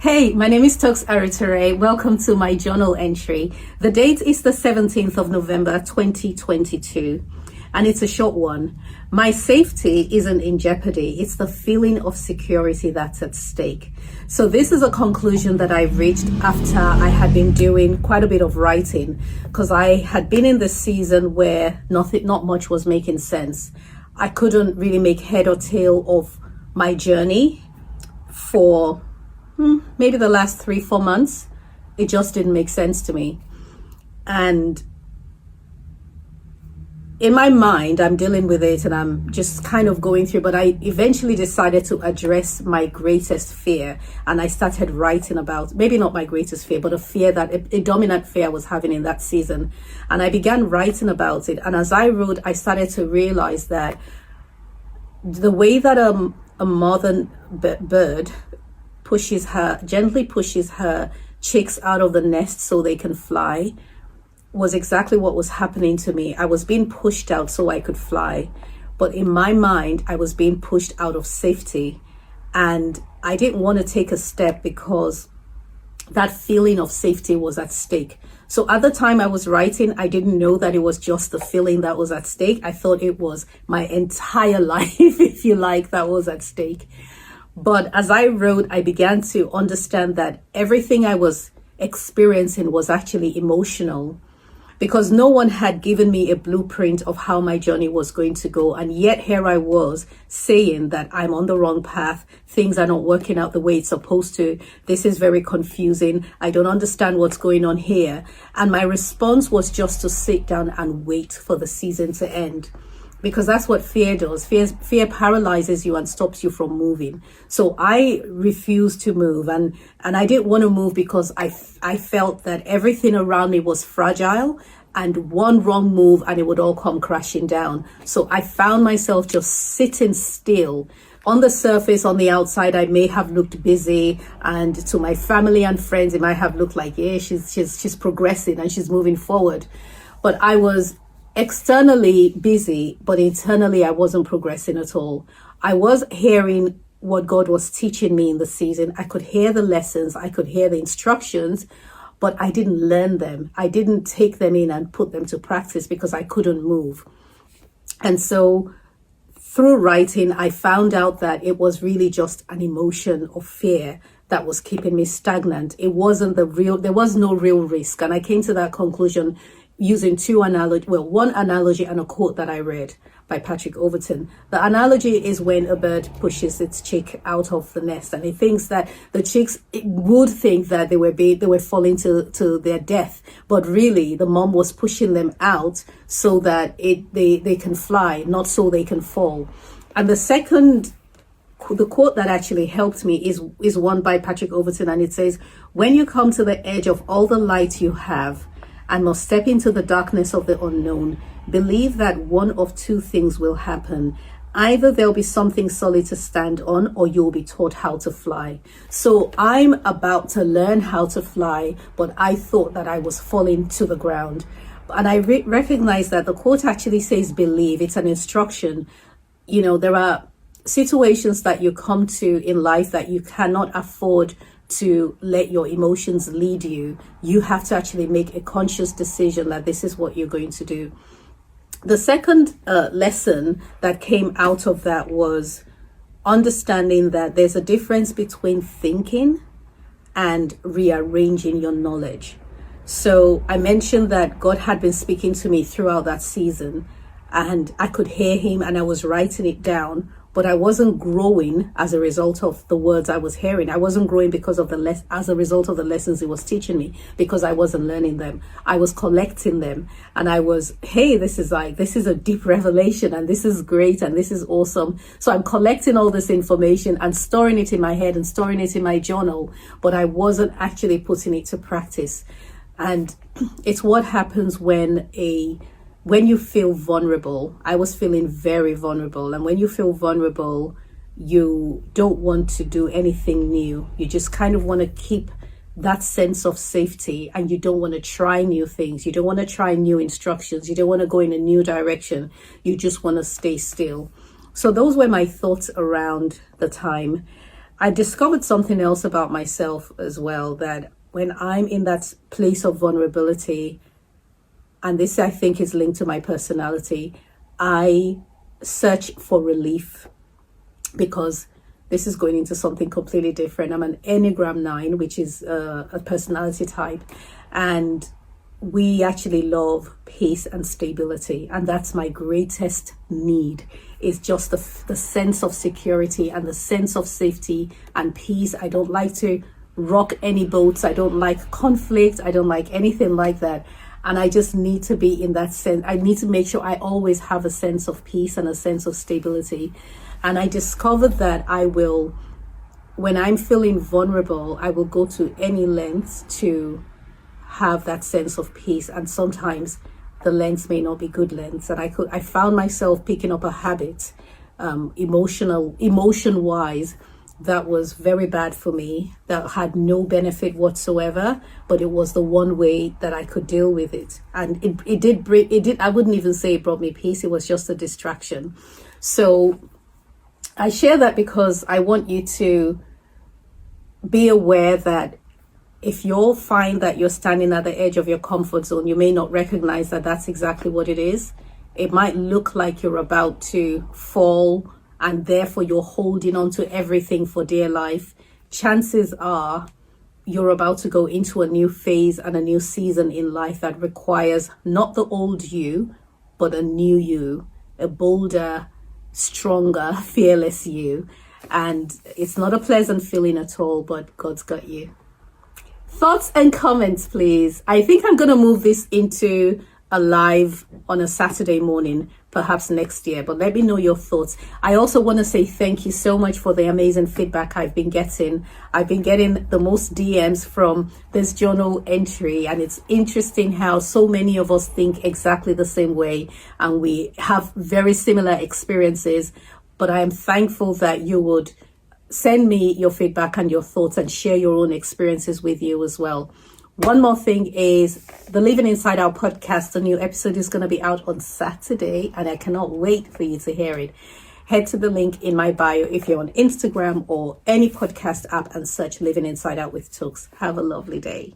Hey, my name is Tox Aritere. Welcome to my journal entry. The date is the 17th of November 2022, and it's a short one. My safety isn't in jeopardy. It's the feeling of security that's at stake. So this is a conclusion that I reached after I had been doing quite a bit of writing, because I had been in this season where not much was making sense. I couldn't really make head or tail of my journey for maybe the last 3-4 months. It just didn't make sense to me. And in my mind, I'm dealing with it and I'm just kind of going through, but I eventually decided to address my greatest fear. And I started writing about, maybe not my greatest fear, but a dominant fear I was having in that season. And I began writing about it. And as I wrote, I started to realize that the way that a mother bird gently pushes her chicks out of the nest so they can fly was exactly what was happening to me. I was being pushed out so I could fly, but in my mind I was being pushed out of safety, and I didn't want to take a step because that feeling of safety was at stake. So at the time I was writing, I didn't know that it was just the feeling that was at stake. I thought it was my entire life, if you like, that was at stake. But as I wrote, I began to understand that everything I was experiencing was actually emotional, because no one had given me a blueprint of how my journey was going to go. And yet here I was saying that I'm on the wrong path. Things are not working out the way it's supposed to. This is very confusing. I don't understand what's going on here. And my response was just to sit down and wait for the season to end. Because that's what fear does. Fear paralyzes you and stops you from moving. So I refused to move, and I didn't want to move because I felt that everything around me was fragile, and one wrong move and it would all come crashing down. So I found myself just sitting still. On the surface, on the outside, I may have looked busy, and to my family and friends, it might have looked like, yeah, she's progressing and she's moving forward. But I was externally busy, but internally I wasn't progressing at all. I was hearing what God was teaching me in the season. I could hear the lessons, I could hear the instructions, but I didn't learn them. I didn't take them in and put them to practice because I couldn't move. And so through writing, I found out that it was really just an emotion of fear that was keeping me stagnant. There was no real risk. And I came to that conclusion using one analogy and a quote that I read by Patrick Overton. The analogy is when a bird pushes its chick out of the nest, and it thinks that the chicks would think that they were falling to their death, but really the mom was pushing them out so that they can fly, not so they can fall. And the quote that actually helped me is one by Patrick Overton, and it says, "When you come to the edge of all the light you have and must step into the darkness of the unknown, believe that one of two things will happen. Either there'll be something solid to stand on, or you'll be taught how to fly." So I'm about to learn how to fly, but I thought that I was falling to the ground. And I recognize that the quote actually says believe. It's an instruction. You know, there are situations that you come to in life that you cannot afford to let your emotions lead you. You have to actually make a conscious decision that this is what you're going to do. The second lesson that came out of that was understanding that there's a difference between thinking and rearranging your knowledge. So I mentioned that God had been speaking to me throughout that season, and I could hear him and I was writing it down, but I wasn't growing as a result of the words I was hearing. I wasn't growing as a result of the lessons he was teaching me, because I wasn't learning them. I was collecting them, and I was, hey, this is a deep revelation, and this is great, and this is awesome. So I'm collecting all this information and storing it in my head and storing it in my journal, but I wasn't actually putting it to practice. And it's what happens when you feel vulnerable. I was feeling very vulnerable. And when you feel vulnerable, you don't want to do anything new. You just kind of want to keep that sense of safety, and you don't want to try new things. You don't want to try new instructions. You don't want to go in a new direction. You just want to stay still. So those were my thoughts around the time. I discovered something else about myself as well, that when I'm in that place of vulnerability, and this I think is linked to my personality, I search for relief, because this is going into something completely different. I'm an Enneagram 9, which is a personality type, and we actually love peace and stability, and that's my greatest need, is just the sense of security and the sense of safety and peace. I don't like to rock any boats. I don't like conflict. I don't like anything like that. And I just need to be in that sense. I need to make sure I always have a sense of peace and a sense of stability. And I discovered that I will, when I'm feeling vulnerable, I will go to any lengths to have that sense of peace. And sometimes the lengths may not be good lengths. And I found myself picking up a habit, emotion wise, that was very bad for me, that had no benefit whatsoever, but it was the one way that I could deal with it. And it did, I wouldn't even say it brought me peace. It was just a distraction. So I share that because I want you to be aware that if you'll find that you're standing at the edge of your comfort zone, you may not recognize that that's exactly what it is. It might look like you're about to fall, and therefore you're holding on to everything for dear life. Chances are you're about to go into a new phase and a new season in life that requires not the old you, but a new you, a bolder, stronger, fearless you. And it's not a pleasant feeling at all, but God's got you. Thoughts and comments, please. I think I'm going to move this into a live on a Saturday morning, perhaps next year, but let me know your thoughts. I also want to say thank you so much for the amazing feedback I've been getting. I've been getting the most DMs from this journal entry, and it's interesting how so many of us think exactly the same way, and we have very similar experiences. But I am thankful that you would send me your feedback and your thoughts and share your own experiences with you as well. One more thing is the Living Inside Out podcast. A new episode is going to be out on Saturday, and I cannot wait for you to hear it. Head to the link in my bio if you're on Instagram or any podcast app and search Living Inside Out with Tooks. Have a lovely day.